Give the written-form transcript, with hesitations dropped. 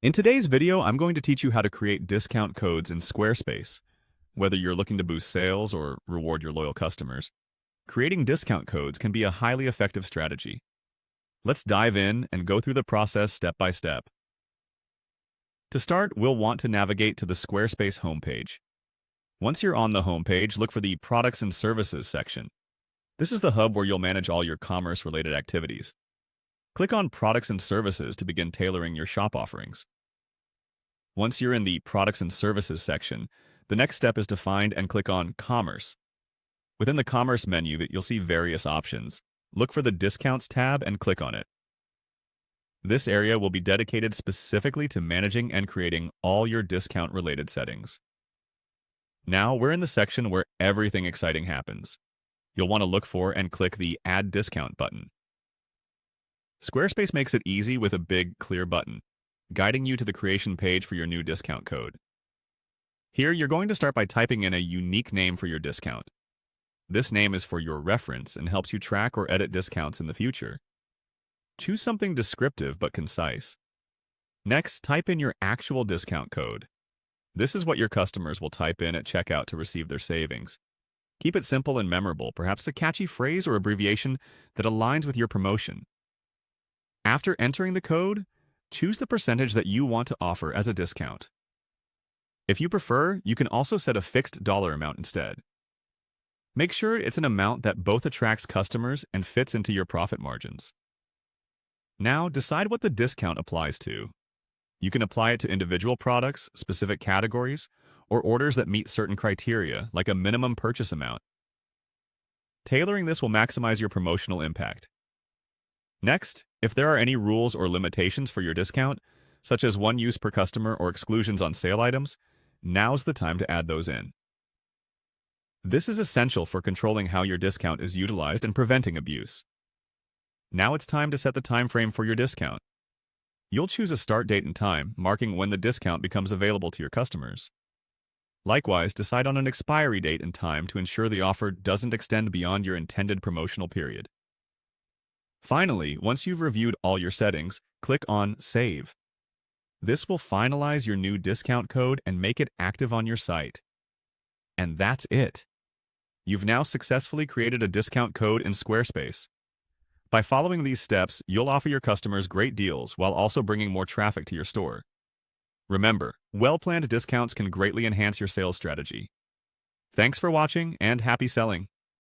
In today's video, I'm going to teach you how to create discount codes in Squarespace. Whether you're looking to boost sales or reward your loyal customers, creating discount codes can be a highly effective strategy. Let's dive in and go through the process step by step. To start, we'll want to navigate to the Squarespace homepage. Once you're on the homepage, look for the Products and Services section. This is the hub where you'll manage all your commerce-related activities. Click on Products and Services to begin tailoring your shop offerings. Once you're in the Products and Services section, the next step is to find and click on Commerce. Within the Commerce menu, you'll see various options. Look for the Discounts tab and click on it. This area will be dedicated specifically to managing and creating all your discount-related settings. Now we're in the section where everything exciting happens. You'll want to look for and click the Add Discount button. Squarespace makes it easy with a big, clear button, guiding you to the creation page for your new discount code. Here, you're going to start by typing in a unique name for your discount. This name is for your reference and helps you track or edit discounts in the future. Choose something descriptive but concise. Next, type in your actual discount code. This is what your customers will type in at checkout to receive their savings. Keep it simple and memorable, perhaps a catchy phrase or abbreviation that aligns with your promotion. After entering the code, choose the percentage that you want to offer as a discount. If you prefer, you can also set a fixed dollar amount instead. Make sure it's an amount that both attracts customers and fits into your profit margins. Now, decide what the discount applies to. You can apply it to individual products, specific categories, or orders that meet certain criteria, like a minimum purchase amount. Tailoring this will maximize your promotional impact. Next, if there are any rules or limitations for your discount, such as one use per customer or exclusions on sale items, now's the time to add those in. This is essential for controlling how your discount is utilized and preventing abuse. Now it's time to set the time frame for your discount. You'll choose a start date and time, marking when the discount becomes available to your customers. Likewise, decide on an expiry date and time to ensure the offer doesn't extend beyond your intended promotional period. Finally, once you've reviewed all your settings, click on Save. This will finalize your new discount code and make it active on your site. And that's it. You've now successfully created a discount code in Squarespace. By following these steps, you'll offer your customers great deals while also bringing more traffic to your store. Remember, well-planned discounts can greatly enhance your sales strategy. Thanks for watching and happy selling!